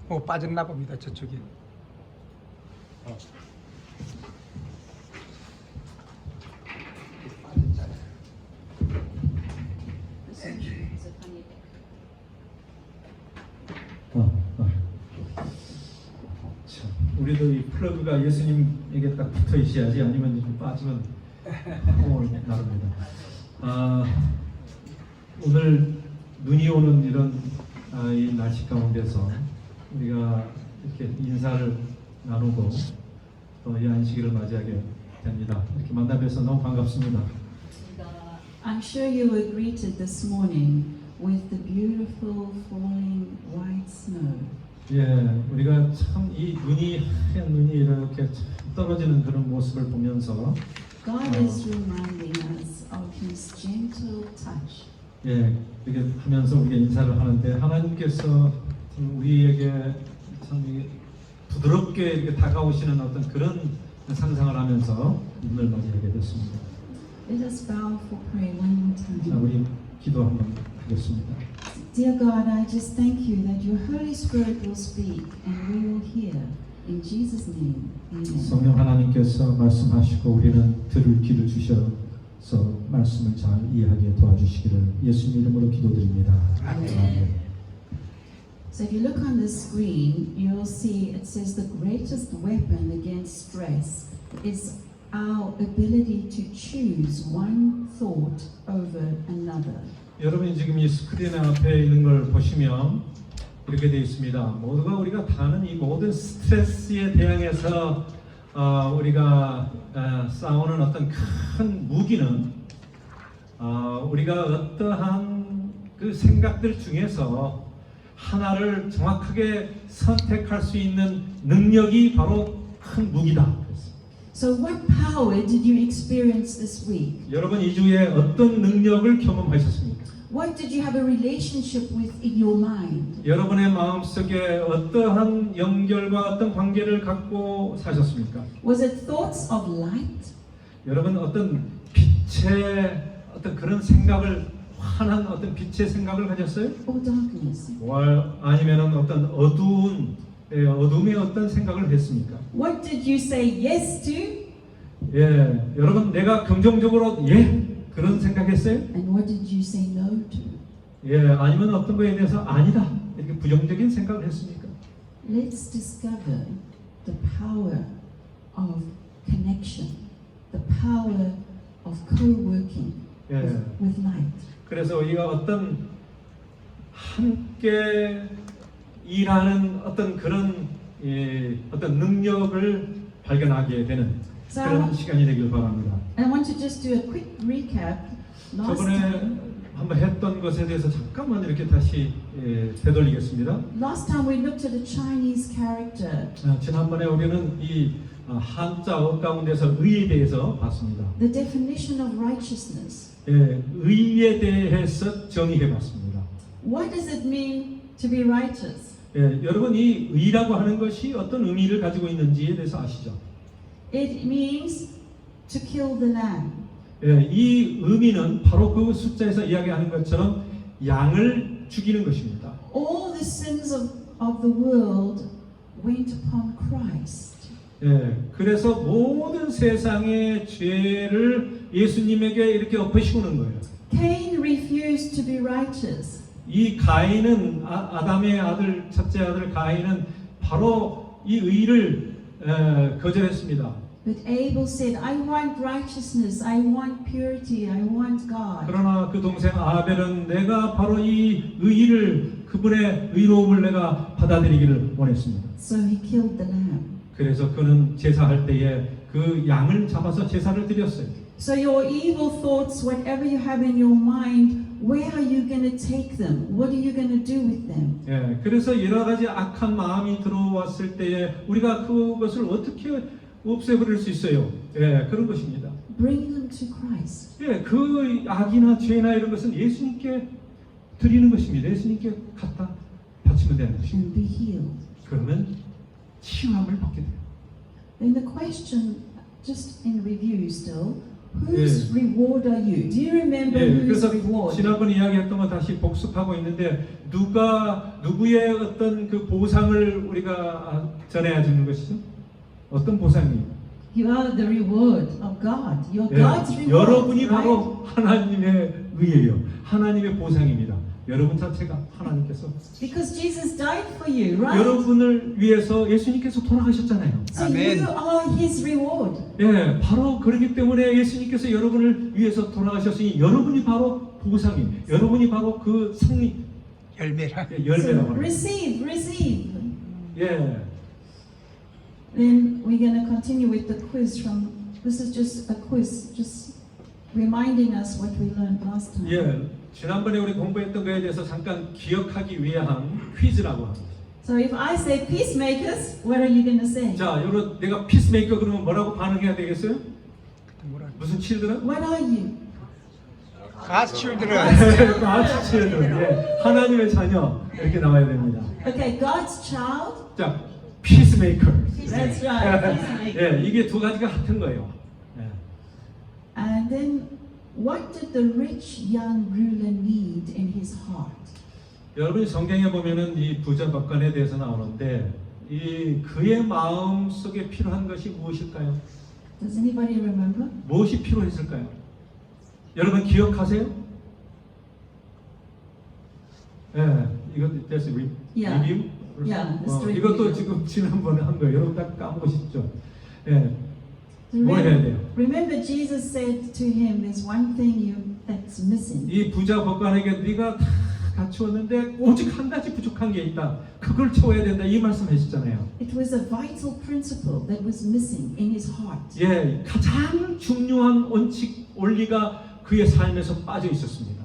오늘 빠졌나 봅니다. 저쪽에. 참, 우리도 이 플러그가 예수님에게 딱 붙어 있어야지, 아니면 좀 빠지면 나릅니다. 오늘 눈이 오는 이런 이 날씨 가운데서 우리가 이렇게 인사를 나누고 또 이 안식일을 맞이하게 됩니다. 이렇게 만나뵈서 너무 반갑습니다. I'm sure you were greeted this morning with the beautiful falling white snow. 예, 우리가 참 이 눈이 하얀 눈이 이렇게 떨어지는 그런 모습을 보면서 God is reminding us of His gentle touch. 예, 이렇게 하면서 우리가 인사를 하는데 하나님께서 참 우리에게 참 부드럽게 이렇게 다가오시는 어떤 그런 상상을 하면서 눈을 맞이하게 됐습니다. Let us bow for prayer one more 자, time. 우리 기도 한번 하겠습니다. Dear God, I just thank you that your Holy Spirit will speak and we will hear. In Jesus' name, Amen. 성령 하나님께서 말씀하시고 우리는 들을 귀를 주셔서 말씀을 잘 이해하게 도와주시기를 예수님 이름으로 기도드립니다. 아멘. So if you look on the screen, you'll see it says the greatest weapon against stress is our ability to choose one thought over another. 여러분이 지금 이 스크린 앞에 있는 걸 보시면 이렇게 되어 있습니다. 모두가 우리가 다 아는 이 모든 스트레스에 대항해서 우리가 싸우는 어떤 큰 무기는 우리가 어떠한 그 생각들 중에서 하나를 정확하게 선택할 수 있는 능력이 바로 큰 무기다. So what power did you experience this week? 여러분 이 주에 어떤 능력을 경험하셨습니까? What did you have a relationship with in your mind? 여러분의 마음속에 어떠한 연결과 어떤 관계를 갖고 사셨습니까? Was it thoughts of light? 여러분 어떤 빛의 어떤 그런 생각을 환한 어떤 빛의 생각을 가졌어요? Or darkness? 아니면은 어떤 어둠의 어떤 생각을 했습니까? What did you say yes to? 예, 여러분 내가 긍정적으로 그런 생각했어요? And what did you say no to? 예, 아니면 어떤 거에 대해서 아니다 이렇게 부정적인 생각을 했습니까? Let's discover the power of connection, the power of co-working with light. 그래서 우리가 어떤 함께 일하는 어떤 그런 어떤 능력을 발견하게 되는 그런 시간이 되길 바랍니다. I want to just do a quick recap. Last 저번에 time, 한번 했던 것에 대해서 잠깐만 이렇게 다시 되돌리겠습니다. last time we looked at a Chinese character. 지난번에 우리는 이 한자어 가운데서 의에 대해서 봤습니다. The definition of righteousness. 예, 의에 대해서 정의해봤습니다. What does it mean to be righteous? 예, 여러분 이 의라고 하는 것이 어떤 의미를 가지고 있는지에 대해서 아시죠? It means to kill the lamb. 예, 이 의미는 바로 그 숫자에서 이야기하는 것처럼 양을 죽이는 것입니다. All the sins of the world went upon Christ. 예, 그래서 모든 세상의 죄를 예수님에게 이렇게 엎으시고는 거예요. Cain refused to be righteous. 이 가인은 아담의 아들, 첫째 아들 가인은 바로 이 의를 거절했습니다. But Abel said, I want righteousness, I want purity, I want God. 그러나 그 동생 아벨은 내가 바로 이 의를 그분의 의로움을 내가 받아들이기를 원했습니다. So he killed the lamb. 그래서 그는 제사할 때에 그 양을 잡아서 제사를 드렸어요. So your evil thoughts, whatever you have in your mind, where are you going to take them? What are you going to do with them? 예, 그래서 여러 가지 악한 마음이 들어왔을 때에 우리가 그것을 어떻게 없애버릴 수 있어요? 예, 그런 것입니다. Bring them to Christ. 예, 그 악이나 죄나 이런 것은 예수님께 드리는 것입니다. 예수님께 갖다 바치면 되는 것입니다. And be healed. 그러면 치유함을 받게 돼요. Then the question, just in review still, Whose reward are you? Do you remember 예, whose 그래서 reward? 지난번 이야기했던 거 다시 복습하고 있는데 누구의 어떤 그 보상을 우리가 전해야 주는 것이죠? 어떤 보상이에요? You are the reward of God. You're 예, God's reward. 여러분이 right? 바로 하나님의 의예요. 하나님의 보상입니다. 여러분 자체가 하나님께서 Because Jesus died for you, right? 여러분을 위해서 예수님께서 돌아가셨잖아요. So 아멘. you are His reward. 예, 바로 그렇기 때문에 예수님께서 여러분을 위해서 돌아가셨으니 여러분이 바로 보상이, 여러분이 바로 그 승리 열매라. 열매라고 So 합니다. receive. 예, Then we're going to continue with the quiz from. This is just a quiz, just reminding us what we learned last time. 예. 지난번에 우리 공부했던 거에 대해서 잠깐 기억하기 위한 퀴즈라고 합니다. So if I say peacemakers, what are you going to say? 자, 여러분 내가 피스메이커 그러면 뭐라고 반응해야 되겠어요? 뭐라? 무슨 칠드런? What are you? God's children. 아치 칠드런. 예, 하나님의 자녀 이렇게 나와야 됩니다. Okay, God's child. 자, 피스메이커. That's right. Peacemaker. 예, 이게 두 가지가 같은 거예요. 예. And then, what did the rich young ruler need in his heart? 여러분이 성경에 보면은 이 부자 법관에 대해서 나오는데 이 그의 마음 속에 필요한 것이 무엇일까요? Does anybody remember? 무엇이 필요했을까요? 여러분 기억하세요? 예, 이거 that's Yeah. review. Yeah, let's review. 이것도 지금 지난번에 한 거예요. 여러분 다 까먹으시죠? 예, 뭐 해야 돼요? Remember, Jesus said to him, "There's one thing that's missing." 이 부자 법관에게 네가 다 갖추었는데 오직 한 가지 부족한 게 있다. 그걸 채워야 된다. 이 말씀하셨잖아요. It was a vital principle that was missing in his heart. 예, 가장 중요한 원칙 원리가 그의 삶에서 빠져 있었습니다.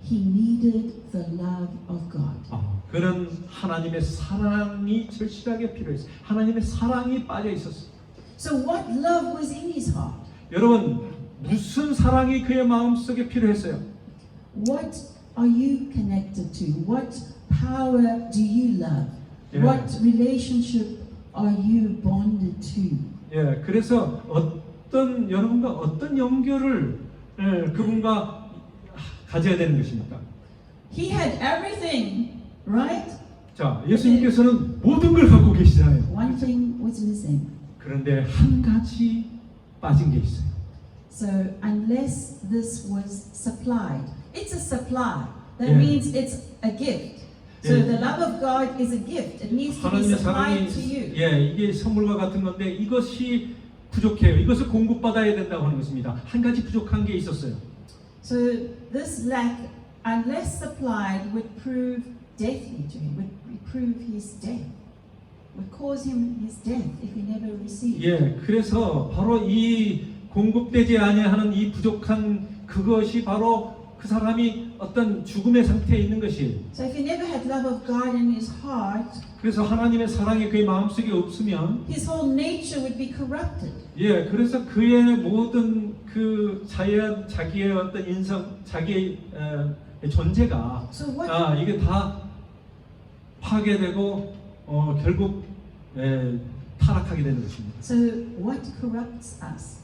He needed the love of God. 그는 하나님의 사랑이 절실하게 필요했어요. 하나님의 사랑이 빠져 있었어요. So what love was in his heart? 여러분 무슨 사랑이 그의 마음속에 필요했어요? What are you connected to? What power do you love? Yeah. What relationship are you bonded to? 예, 그래서 어떤 여러분과 어떤 연결을 그분과 가져야 되는 것입니까? He had everything, right? 자, 예수님께서는 모든 걸 갖고 계시잖아요. One thing was missing. 그런데 한 가지 빠진 게 있어요. So unless this was supplied, it's a supply. That Yeah. means it's a gift. So Yeah. the love of God is a gift. It needs to be 하나님의 supplied 사랑이 to you. 예, 이게 선물과 같은 건데 이것이 부족해요. 이것을 공급받아야 된다고 하는 것입니다. 한 가지 부족한 게 있었어요. So this lack, unless supplied, would prove deathly to him. Would prove his death. Would cause him his death if he never received. 예, 그래서 바로 이 공급되지 아니하는 이 부족한 그것이 바로 그 사람이 어떤 죽음의 상태에 있는 것이에요. So if he never had love of God in his heart, 그래서 하나님의 사랑이 그의 마음속에 없으면 his whole nature would be corrupted. 예, 그래서 그의 모든 그 자기의 어떤 인성, 자기의 존재가 So what? 이게 다 파괴되고 결국 타락하게 되는 것입니다. So what corrupts us?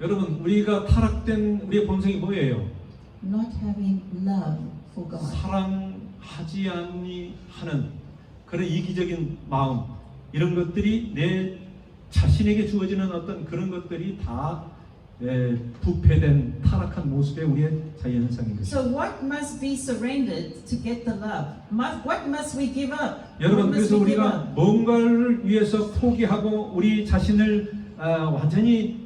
여러분 우리가 타락된 우리의 본성이 뭐예요? Not having love for God. 사랑하지 않니 하는 그런 이기적인 마음 이런 것들이 내 자신에게 주어지는 어떤 그런 것들이 다 부패된 타락한 모습의 우리의 자연현상인 것입니다. So what must be surrendered to get the love? What must we give up? 여러분 What must 그래서 we give 우리가 up? 뭔가를 위해서 포기하고 우리 자신을 완전히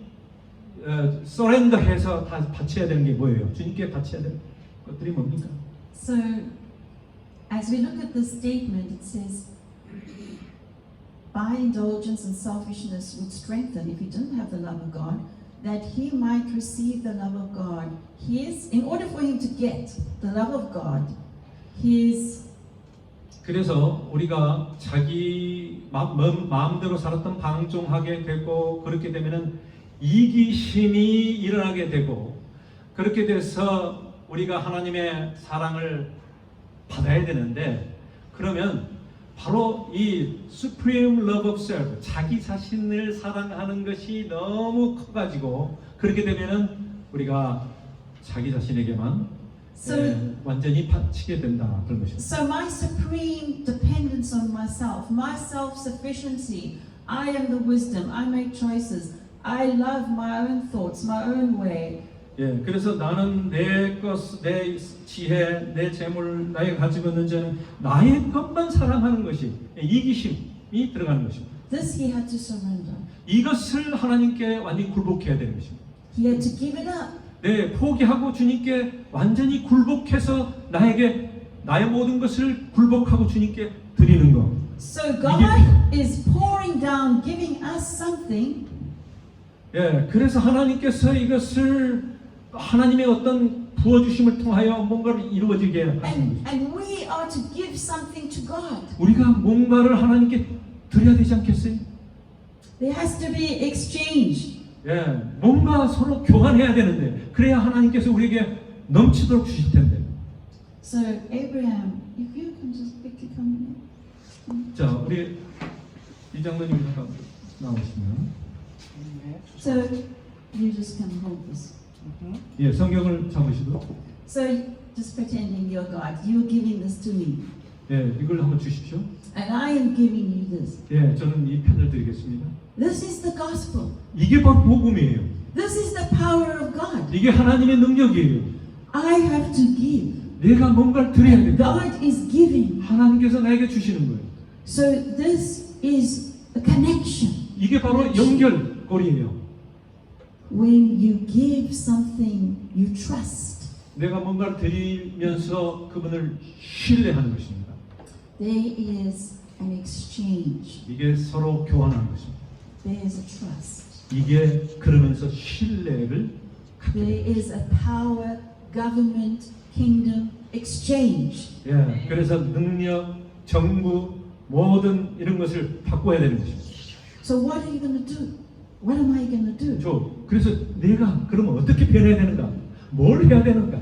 서렌더해서 다 바쳐야 되는 게 뭐예요? 주님께 바쳐야 되는 것들이 뭡니까? So as we look at this statement, it says, by indulgence and selfishness would strengthen if he didn't have the love of God, that he might receive the love of God. In order for him to get the love of God, 그래서 우리가 자기 마음대로 살았던 방종하게 되고 그렇게 되면은 이기심이 일어나게 되고 그렇게 돼서 우리가 하나님의 사랑을 받아야 되는데 그러면 바로 이 supreme love of self, 자기 자신을 사랑하는 것이 너무 커가지고 그렇게 되면은 우리가 자기 자신에게만 완전히 바치게 된다 그런 것입니다. So my supreme dependence on myself, my self-sufficiency, I am the wisdom, I make choices, I love my own thoughts, my own way. 예, 그래서 나는 내 것, 내 지혜, 내 재물, 나의 가지고 있는 자는 나의 것만 사랑하는 것이 이기심이 들어가는 것입니다. This he had to surrender. 이것을 하나님께 완전히 굴복해야 되는 것입니다. He had to give it up. 네, 포기하고 주님께 완전히 굴복해서 나의 모든 것을 굴복하고 주님께 드리는 것. So God is pouring down, giving us something. 예, 그래서 하나님께서 이것을 하나님의 어떤 부어주심을 통하여 뭔가를 이루어지게 하시는 것입니다. And we are to give something to God. 우리가 뭔가를 하나님께 드려야 되지 않겠어요? There has to be exchange. 예, 뭔가 서로 교환해야 되는데 그래야 하나님께서 우리에게 넘치도록 주실 텐데. So Abraham, if you can just quickly come in. 자, 우리 이 장로님 잠깐 나오시면. So you just can hold this. 예, 성경을 잡으시고. So just pretending you're God, you're giving this to me, 예, 이걸 한번 주십시오. and I am giving you this. 예, 저는 이 편을 드리겠습니다. This is the gospel. 이게 바로 복음이에요. This is the power of God. 이게 하나님의 능력이에요. I have to give. 내가 뭔가를 드려야 됩니다. God is giving. 하나님께서 나에게 주시는 거예요. So this is a connection. 이게 바로 연결고리예요. When you give something you trust, 내가 뭔가를 드리면서 그분을 신뢰하는 것입니다. there is an exchange. 이게 서로 교환하는 것입니다. There is a trust. 이게 그러면서 신뢰를 갖게 There 됩니다. is a power, government, kingdom exchange. 예, 그래서 능력, 정부 모든 이런 것을 바꿔야 되는 것입니다. So what are you going to do? What am I going to do? 그래서 내가 그러면 어떻게 변해야 되는가? 뭘 해야 되는가?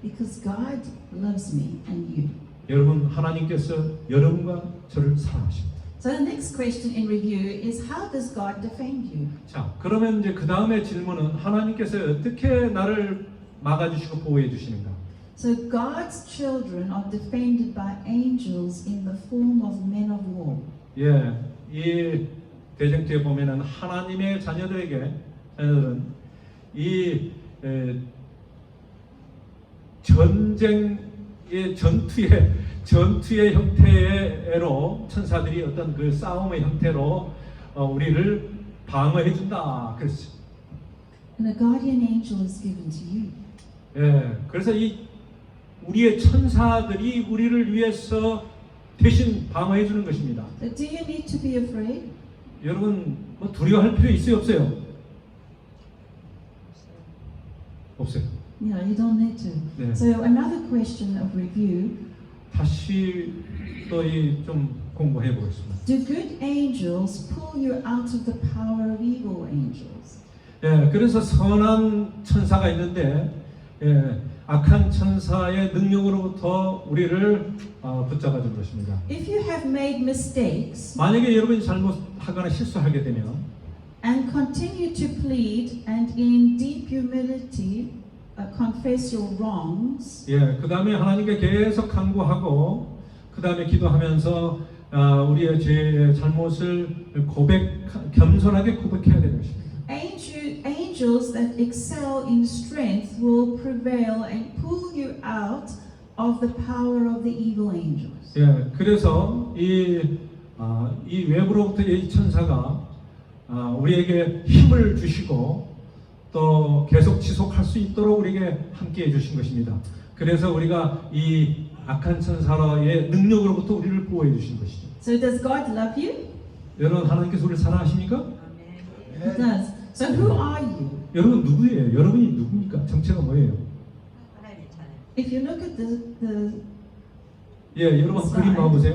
Because God loves me and you. 여러분, 하나님께서 여러분과 저를 사랑하십니다. So the next question in review is, how does God defend you? 자, 그러면 이제 그 다음에 질문은 하나님께서 어떻게 나를 막아주시고 보호해 주시는가? So God's children are defended by angels in the form of men of war. 예, 이 대쟁투에 보면은 하나님의 자녀들은 이 전쟁의 전투의 형태로 천사들이 어떤 그 싸움의 형태로 우리를 방어해 준다 그랬어요. And a guardian angel is given to you. 예, 그래서 이 우리의 천사들이 우리를 위해서 대신 방어해 주는 것입니다. So do you need to be afraid? 여러분 뭐 두려워할 필요 있어요, 없어요? 없어요. No, you don't need to. 네. So another question of review: 다시 또 좀 공부해 보겠습니다. do good angels pull you out of the power of evil angels? 예, 그래서 선한 천사가 있는데 예, 악한 천사의 능력으로부터 우리를 붙잡아준 것입니다. If you have made mistakes 만약에 여러분이 잘못하거나 실수하게 되면 and continue to plead and in deep humility confess your wrongs, 예, 그 다음에 하나님께 계속 간구하고 그 다음에 기도하면서 우리의 죄의 잘못을 겸손하게 고백해야 되는 것입니다. angels that excel in strength will prevail and pull you out of the power of the evil angels. 예, 그래서 이 외부로부터 이 천사가 우리에게 힘을 주시고 또 계속 지속할 수 있도록 우리에게 함께해 주신 것입니다. 그래서 우리가 이 악한 천사의 능력으로부터 우리를 보호해 주신 것이죠. So does God love you? 여러분 하나님께서 우리를 사랑하십니까? He does. So who are you? 여러분 누구예요? 여러분이 누굽니까? 정체가 뭐예요? If you look at the 예, 여러분 그림 봐보세요.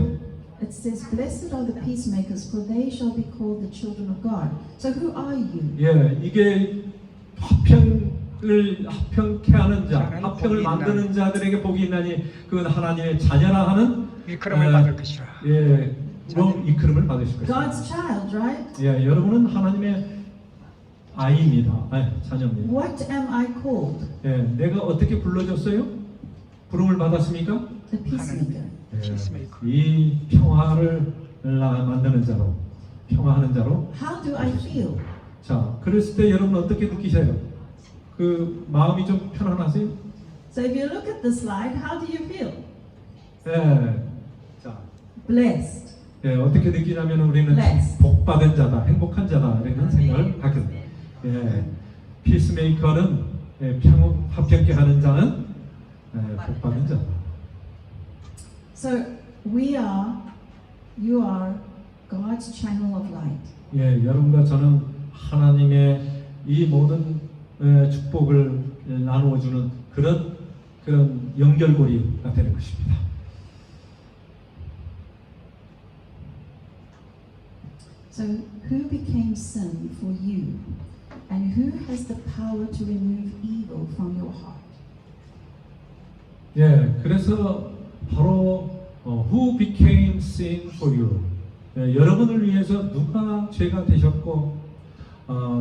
it says, "Blessed are the peacemakers, for they shall be called the children of God." So who are you? 예, 이게 화평 합을 합평케 하는 자, 자는 합평을 복이 만드는 자들에게 복이 있나니 그건 하나님의 자녀라 하는 일컬음을 받을 것이라. 예, 뭐 이끌음을 받으실 것입니다. God's child, right? 예, 여러분은 하나님의 아이입니다. 자녀입니다. What am I called? 예, 내가 어떻게 불러줬어요? 부름을 받았습니까? The peacemaker. 예, 피스메이커. 이 평화를 만드는 자로, 평화하는 자로. How do I feel? 자, 그랬을 때 여러분 어떻게 느끼세요? 그 마음이 좀 편안하세요? So if you look at the slide, how do you feel? 예, 자, Blessed. 예, 어떻게 느끼냐면 우리는 Blessed. 복받은 자다, 행복한 자다 이런 생각을 갖게 됩니다. 예, 피스메이커는 합평케 하는 자는 복받은 자다. So you are God's channel of light. 예, 여러분과 저는 하나님의 이 모든 축복을 나누어 주는 그런 연결고리가 되는 것입니다. So who became sin for you? And who has the power to remove evil from your heart? 예, 그래서 바로 who became sin for you? 예, 여러분을 위해서 누가 죄가 되셨고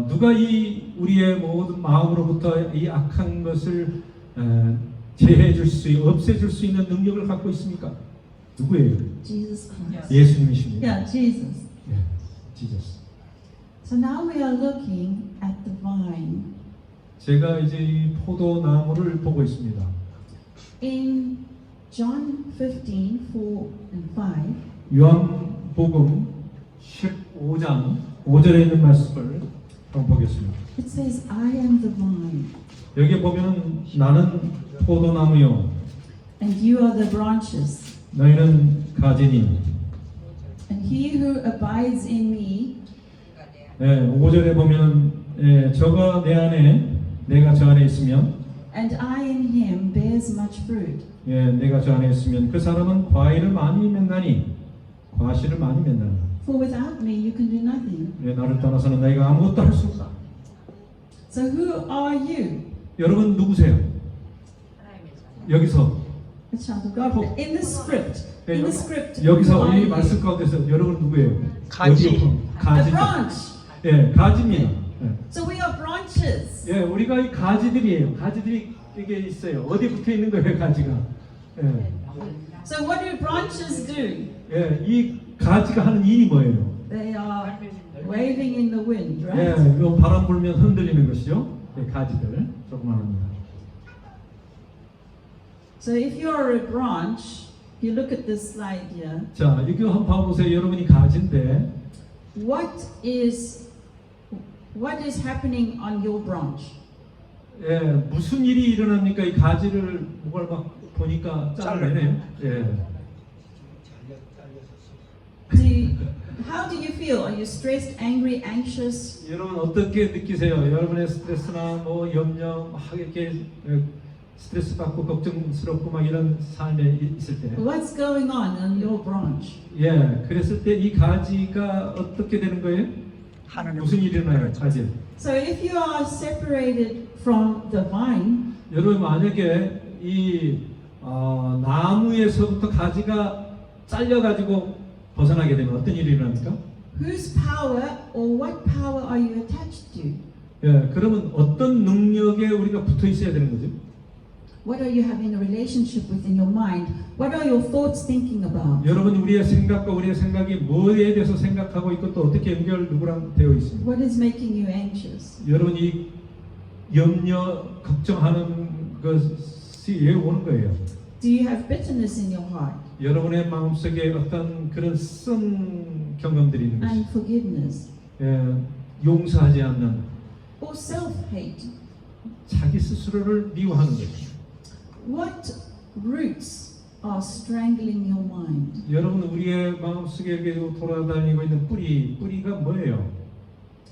누가 이 우리의 모든 마음으로부터 이 악한 것을 제해해 줄 수, 없애줄 수 있는 능력을 갖고 있습니까? 누구예요? Jesus Christ. 예수님이십니다. Yeah, Jesus. 예, 지저스. So now we are looking at the vine. 제가 이제 이 포도나무를 보고 있습니다. In John 15, 4 and 5, 요한복음 15장 5절에 있는 말씀을 한번 보겠습니다. it says, I am the vine, 여기 보면은 나는 포도나무요, and you are the branches. 너희는 가지니. And he who abides in me, 5절에 보면은 저가 내 안에, 내가 저 안에 있으면, and I in him, bears much fruit. 내가 저 안에 있으면 그 사람은 과일을 많이 맺나니, 과실을 많이 맺나니. For without me you can do nothing. 나를 떠나서는 너희가 아무것도 할 수 없다. So who are you? 여러분 누구세요? 여기서 A child of God. In the script. In the script. 여기서 who are 이 you? 말씀 가운데서 여러분 누구예요? 가지. 어디요? A 가지. branch. 예, 가지입니다. 예. So we are branches. 예, 우리가 이 가지들이에요. 가지들이 이게 있어요. 어디 붙어 있는 거예요, 가지가? 예, So what do branches do? 예, 이 가지가 하는 일이 뭐예요? They are waving in the wind, 예, right? 요 바람 불면 흔들리는 것이죠. 예, 가지들 조그마합니다. So if you are a branch, you look at this slide here. 자, 이거 한번 봐보세요. 여러분이 가지인데, What is happening on your branch? 예, 무슨 일이 일어납니까? 이 가지를 뭘 막 보니까 잘라내네요. 예. How do you feel? Are you stressed, angry, anxious? 여러분 어떻게 느끼세요? 여러분의 스트레스나 뭐 염려, 막 이렇게 스트레스 받고 걱정스럽고 막 이런 삶에 있을 때, What's going on your branch? 예, 그랬을 때 이 가지가 어떻게 되는 거예요? 하나님 무슨 일이 일어나요, 가지? So if you are separated from the vine, 여러분 만약에 이 나무에서부터 가지가 잘려가지고 벗어나게 되면 어떤 일이 일어납니까? whose power or what power are you attached to? 예, 그러면 어떤 능력에 우리가 붙어 있어야 되는 거죠? What are you having a relationship with in your mind? What are your thoughts thinking about? 여러분 우리의 생각과 우리의 생각이 뭐에 대해서 생각하고 있고 또 어떻게 연결 누구랑 되어 있습니까? What is making you anxious? 여러분이 염려, 걱정하는 것이 왜 오는 거예요? Do you have bitterness in your heart? 여러분의 마음속에 어떤 그런 쓴 경험들이 있는 것이, Unforgiveness 예, 용서하지 않는, or self-hate? 자기 스스로를 미워하는 것이. What roots are strangling your mind? 여러분 우리의 마음속에 돌아다니고 있는 뿌리가 뭐예요?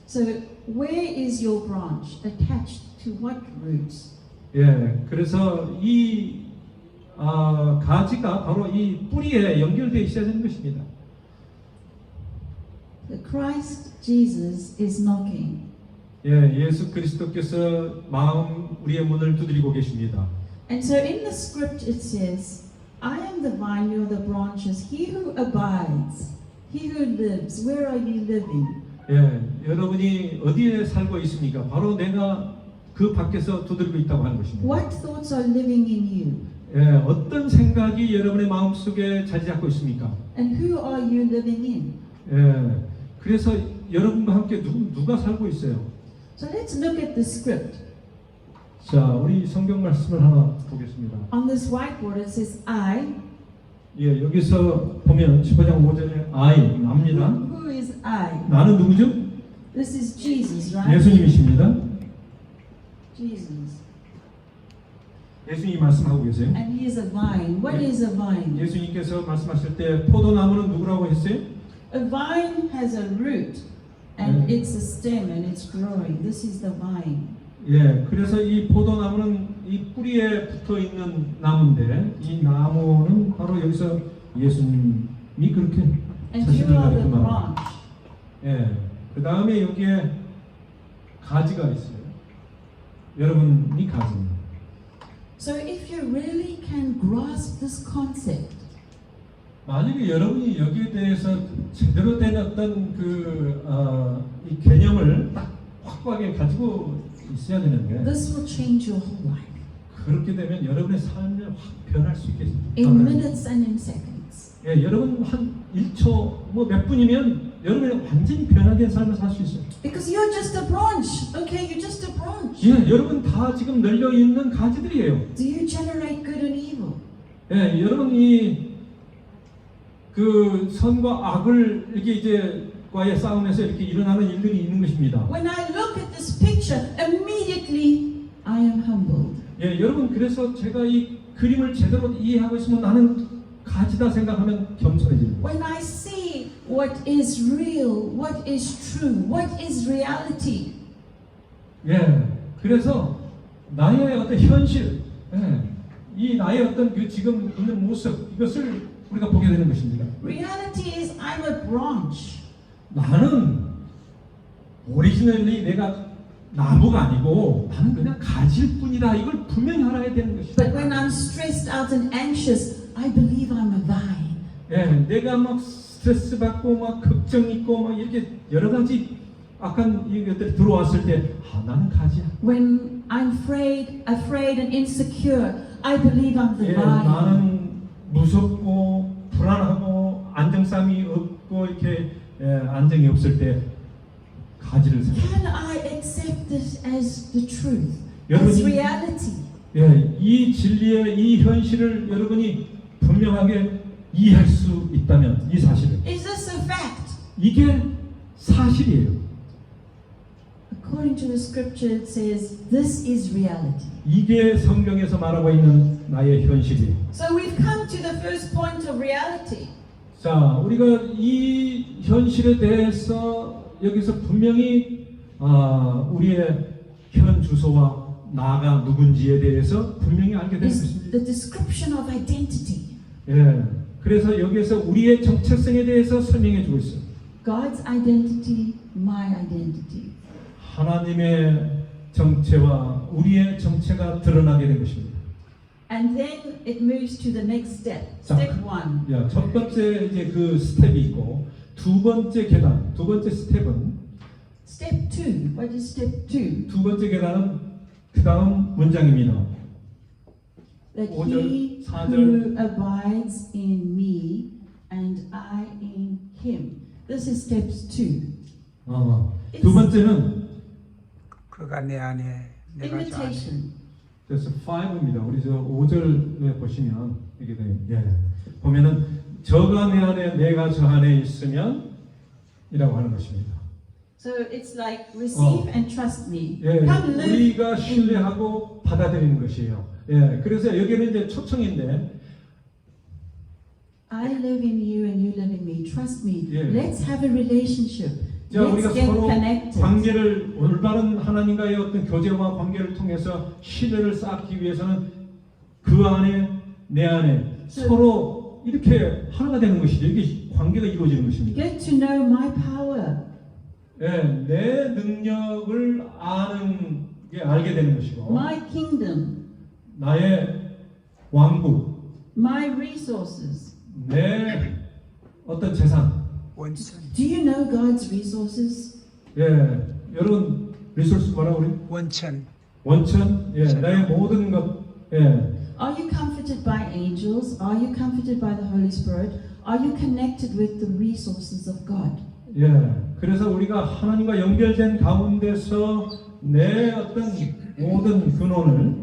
So where is your branch attached to what roots? 예, 그래서 이 가지가 바로 이 뿌리에 연결되어 있어야 되는 것입니다. The Christ Jesus is knocking. 예, 예수 그리스도께서 마음 우리의 문을 두드리고 계십니다. And so in the script it says, I am the vine, you are the branches. He who abides, he who lives, where are you living? 예, 여러분이 어디에 살고 있습니까? 바로 내가 그 밖에서 두드리고 있다고 하는 것입니다. What thoughts are living in you? 예, 어떤 생각이 여러분의 마음속에 자리 잡고 있습니까? And who are you living in? 예, 그래서 여러분과 함께 누가 살고 있어요? So let's look at the script. 자, 우리 성경 말씀을 하나 보겠습니다. On this whiteboard it says I. 예, 여기서 보면 15장 5절에 I, 납니다. Who is I? 나는 누구죠? This is Jesus, right? 예수님이십니다. Jesus. 예수님이 말씀하고 계세요. And he is a vine. What is a vine? 예수님께서 말씀하실 때 포도나무는 누구라고 했어요? A vine has a root and it's a stem and it's growing. This is the vine. 예, 그래서 이 포도나무는 이 뿌리에 붙어 있는 나무인데 이 나무는 바로 여기서 예수님이 그렇게 And you 자신을 are 가리켜 the 말합니다. branch. 예, 그 다음에 여기에 가지가 있어요. 여러분이 가지입니다. So if you really can grasp this concept, 만약에 여러분이 여기에 대해서 제대로 된 어떤 이 개념을 딱 확고하게 가지고 있어야 되는데 this will change your whole life. 그렇게 되면 여러분의 삶이 확 변할 수 있겠습니다. In minutes and in seconds. 예, 여러분 한 1초 뭐 몇 분이면 여러분이 완전히 변화된 삶을 살 수 있어요. Because you're just a branch. Okay, you're just a branch. 예, 여러분 다 지금 널려 있는 가지들이에요. Do you generate good and evil? 예, 여러분이 그 선과 악을 이렇게 이제 과의 싸움에서 이렇게 일어나는 일들이 있는 것입니다. When I look at this picture, immediately I am humbled. 예, 여러분 그래서 제가 이 그림을 제대로 이해하고 있으면 나는 가지다 생각하면 겸손해집니다. When I see what is real, what is true, what is reality, 예, 그래서 나의 어떤 현실, 예, 이 나의 어떤 그 지금 있는 모습 이것을 우리가 보게 되는 것입니다. reality is I'm a branch. 나는 오리지널리 내가 나무가 아니고 나는 그냥 가지일 뿐이다. 이걸 분명히 알아야 되는 것이다. But when I'm stressed out and anxious, I believe I'm a vine. 예, 내가 막 스트레스 받고 막 걱정 있고 막 이렇게 여러 가지 악한 이것들이 들어왔을 때, 나는 가지야. When I'm afraid and insecure, I believe I'm the 예, vine. 나는 무섭고 불안하고 안정성이 없고 이렇게 안정이 없을 때 가지를 생각. Can I accept this as the truth, 여러분이- as reality? 예, 이 진리의 이 현실을 여러분이 분명하게 이해할 수 있다면 이 사실을 Is this a fact? 이게 사실이에요. According to the scripture, it says this is reality. 이게 성경에서 말하고 있는 나의 현실이에요. So we've come to the first point of reality. 자, 우리가 이 현실에 대해서 여기서 분명히 우리의 현 주소와 나가 누군지에 대해서 분명히 알게 되는 Is 것입니다. the description of identity. 예, 그래서 여기에서 우리의 정체성에 대해서 설명해 주고 있어요. God's identity, my identity. 하나님의 정체와 우리의 정체가 드러나게 된 것입니다. And then it moves to the next step. 자, Step one. 야, 첫 번째 이제 그 스텝이 있고 두 번째 계단, 두 번째 스텝은 Step two. What is step two? 두 번째 계단은 그 다음 문장입니다. That 5절, he 4절. who abides in me and I in him. This is steps two. 두 번째는 그가 내 안에 내가 저 안에 Invitation. 그래서 5입니다. 우리 저 5절에 보시면 이게 돼요. 예. 보면은 저가 내 안에 내가 저 안에 있으면 이라고 하는 것입니다. So it's like receive and trust me. 예. Come live. 우리가 신뢰하고 받아들이는 것이에요. 예. 그래서 여기는 이제 초청인데 I live in you and you live in me. Trust me. Yeah. Let's have a relationship. 자, 우리가 Let's get 서로 connected. 관계를 올바른 하나님과의 어떤 교제와 관계를 통해서 신뢰를 쌓기 위해서는 그 안에 내 안에 서로 이렇게 하나가 되는 것이죠. 이게 관계가 이루어지는 것입니다. Get to know my power. 예, 내 능력을 아는 게 알게 되는 것이고 my kingdom, 나의 왕국, my resources. 내 어떤 재산. 원천, Do you know God's resources? 예, 여러분 리소스 뭐라고 그래요? 원천. 원천. 예, 나의 모든 것. 예, Are you comforted by angels? Are you comforted by the Holy Spirit? Are you connected with the resources of God? 예. 그래서 우리가 하나님과 연결된 가운데서 내 어떤 모든 근원을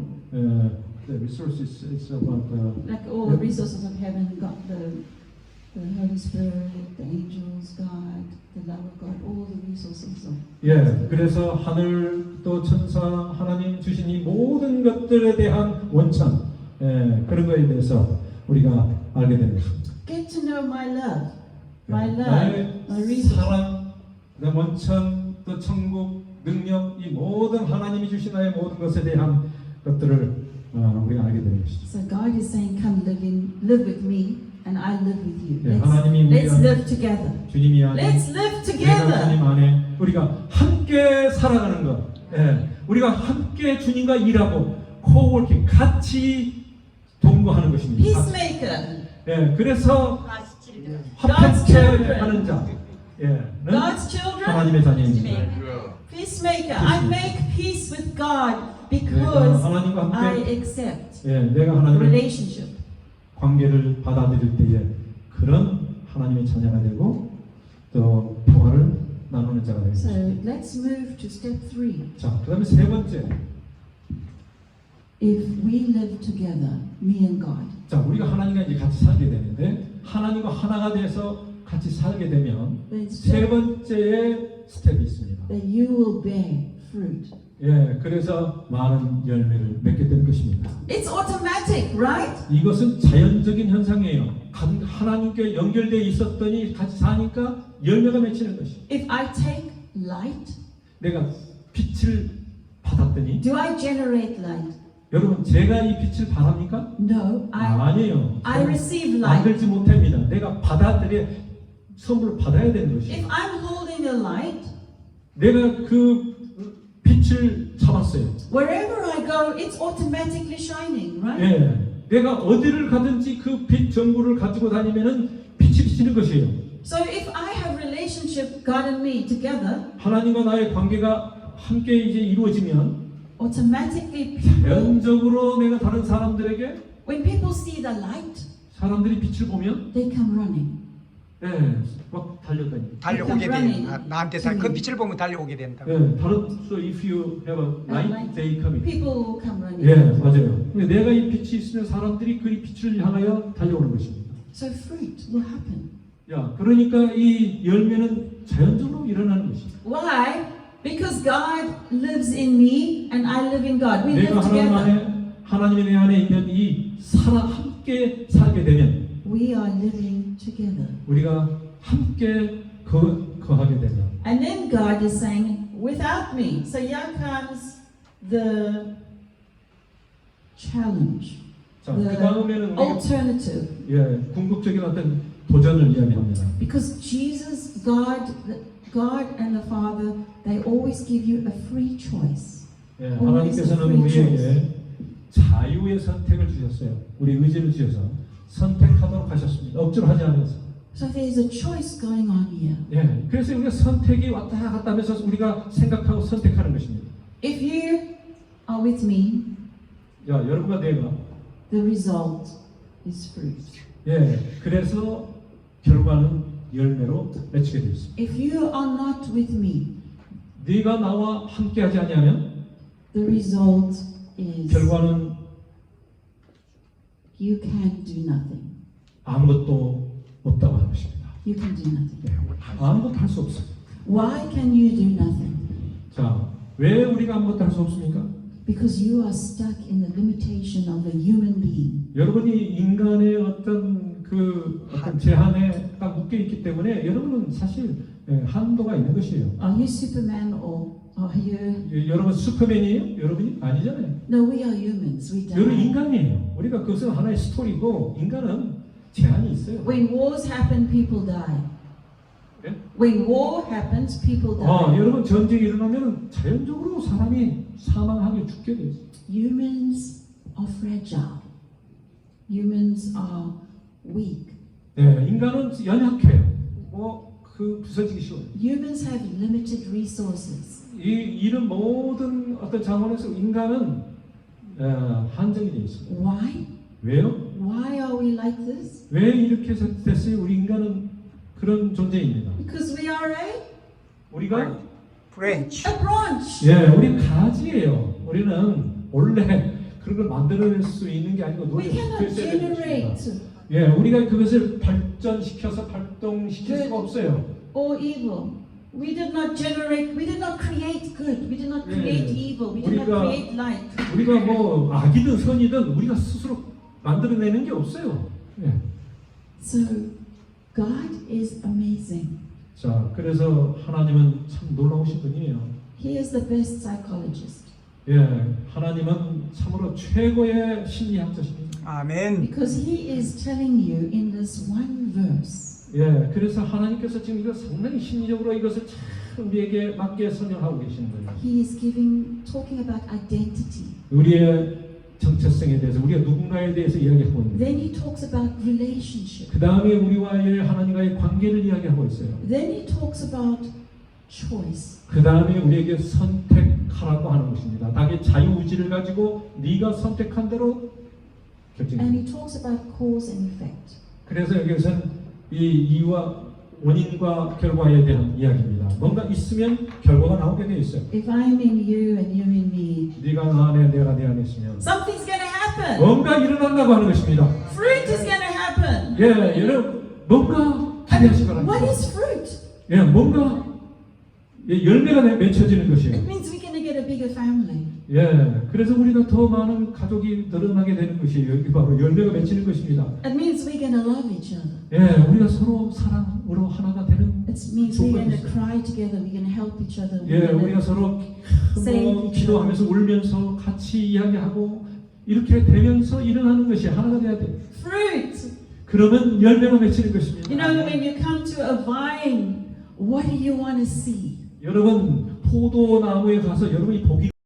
the resources is about Like all the resources of heaven, got the Holy Spirit, the angels, God, the love of God, all the resources of. 예. 그래서 하늘 또 천사 하나님 주신 이 모든 것들에 대한 원천 그런 거에 대해서 우리가 알게 되는 것입니다. Get to know my love, my love, 나의 my resources. 사랑, 내 원천, 또 천국, 능력, 이 모든 하나님이 주신 나의 모든 것에 대한 것들을 우리가 알게 되는 것이죠. So God is saying, come live with me, and I live with you. 네, 하나님이 Let's 우리가 live together. 주님이 안에, Let's live 내가 together. 주님 안에 우리가 함께 살아가는 것, 우리가 함께 주님과 일하고 코워킹 같이 동거하는 것입니다. Peacemaker. 그래서 God's 화평케 children. 하는 자, 는 God's children. 하나님의 자녀입니다. Peacemaker. I make peace with God 내가 because 하나님과 I 함께 accept 내가 하나님의 relationship. 관계를 받아들일 때에 그런 하나님의 자녀가 되고 또 평화를 나누는 자가 되는 So 것입니다. let's move to step 3. 자, 그다음에 세 번째. If we live together, me and God, 자, 우리가 하나님과 이제 같이 살게 되는데 하나님과 하나가 돼서 같이 살게 되면 then 세 step, 번째의 스텝이 있습니다. that you will bear fruit. 그래서 많은 열매를 맺게 될 것입니다. It's automatic, right? 이것은 자연적인 현상이에요. 하나님께 연결되어 있었더니 같이 사니까 열매가 맺히는 것이. If I take light, 내가 빛을 받았더니 do I generate light? 여러분 제가 이 빛을 바랍니까? No, 아니에요. I receive light. 만들지 못합니다. 내가 받아들여 선물을 받아야 되는 If 것이에요. I'm holding a light, 내가 그 빛을 잡았어요. wherever I go, it's automatically shining, right? 내가 어디를 가든지 그 빛 전구를 가지고 다니면은 빛이 비치는 것이에요. So if I have relationship, God and me together, 하나님과 나의 관계가 함께 이제 이루어지면 automatically people, 자연적으로 내가 다른 사람들에게 when people see the light, 사람들이 빛을 보면 they come running. 막 달려다니. 달려오게 running 돼. 나한테 그 빛을 보면 달려오게 된다. 다른 so if you have a light, they come in. People will come running. 맞아요. 근데 내가 이 빛이 있으면 사람들이 그 빛을 향하여 달려오는 것입니다. So fruit will happen. 그러니까 이 열매는 자연적으로 일어나는 것입니다. Why? Because God lives in me and I live in God. We 내가 live 하나님 together. 안에 하나님의 내 안에 있는 이 함께 살게 되면 We are living together. 우리가 함께 거하게 되면 And then God is saying, without me. So here comes the challenge, 자, 그 다음에는 우리가 alternative. 궁극적인 어떤 도전을 이야기합니다. Because Jesus, God and the Father, they always give you a free choice. 하나님께서는 우리에게 자유의 선택을 주셨어요. 우리 의지를 주셔서 선택하도록 하셨습니다. 억지로 하지 않아서. So there's a choice going on here. 그래서 우리가 선택이 왔다 갔다 하면서 우리가 생각하고 선택하는 것입니다. If you are with me, 여러분과 내가 the result is fruit. 그래서 결과는 열매로 맺히게 되어 있습니다. If you are not with me, 네가 나와 함께하지 아니하면 the result is 결과는 you can't do nothing. 아무것도 없다고 하는 것입니다. You can do nothing. 아무것도 할 수 없어요. Why can you do nothing? 자, 왜 우리가 아무것도 할 수 없습니까? Because you are stuck in the limitation of a human being. 여러분이 인간의 어떤 제한에 딱 묶여 있기 때문에 여러분은 사실 한도가 있는 것이에요. Are you Superman or are you? 여러분 슈퍼맨이에요? 여러분이 아니잖아요. No, we are humans. We 여러분 die. 인간이에요. 우리가 그것은 하나의 스토리고 인간은 제한이 있어요. When wars happen, people die. 예? When war happens, people die. 여러분 전쟁이 일어나면 자연적으로 사람이 사망하게 죽게 돼요. Humans are fragile. Humans are weak. 네, 인간은 연약해요. 그 부서지기 쉬워요. Humans have limited resources. 이런 모든 어떤 차원에서 인간은 한정이 되어 있습니다. Why? 왜요? Why are we like this? 왜 이렇게 됐어요? 우리 인간은 그런 존재입니다. Because we are 우리가 브랜치. a branch. 우리 가지예요. 우리는 원래 그런 걸 만들어낼 수 있는 게 아니고 We cannot generate 우리가 그것을 발전시켜서 발동시킬 수가 없어요. or evil. We did not generate, we did not create good, we did not create evil, we did not 우리가- create light. 우리가 뭐 악이든 선이든 우리가 스스로 만들어내는 게 없어요. So, God is amazing. 자, 그래서 하나님은 참 놀라우신 분이에요. He is the best psychologist 하나님은 참으로 최고의 심리학자십니다. 아멘. because He is telling you in this one verse 그래서 하나님께서 지금 이거 상당히 심리적으로 이것을 참 우리에게 맞게 설명하고 계시는 거예요. He is talking about identity. 우리의 정체성에 대해서, 우리가 누군가에 대해서 이야기하고 있는 거예요. Then He talks about relationship. 그 다음에 우리와의 하나님과의 관계를 이야기하고 있어요. Then He talks about choice. 그 다음에 우리에게 선택하라고 하는 것입니다. 자기 자유의지를 가지고 네가 선택한 대로 And 결정해. He talks about cause and effect. 그래서 여기서는 이 이유와 원인과 결과에 대한 이야기입니다. 뭔가 있으면 결과가 나오게 되어 있어요. If I'm in you and you're in me, 네가 나 안에 내가 네 안에 있으면 something's going to happen. 뭔가 일어난다고 하는 것입니다. Fruit is going to happen. 여러분 뭔가 기대하시기 What 바랍니다. is fruit? 뭔가 열매가 맺혀지는 것이에요. It means we're going to get a bigger family. 그래서 우리가 더 많은 가족이 늘어나게 되는 것이에요. 여기 바로 열매가 맺히는 것입니다. It means we're going to love each other. 우리가 서로 사랑으로 하나가 되는 It means we're going to 조건이 있어요. cry together. We're going to help each other. We're 우리가 going to 서로 save each other. 기도하면서 울면서 같이 이야기하고 이렇게 되면서 일어나는 것이 하나가 돼야 돼요. Fruit. 그러면 열매가 맺히는 것입니다. You know, when you come to a vine, what do you want to see? 여러분 포도나무에 가서 여러분이 보기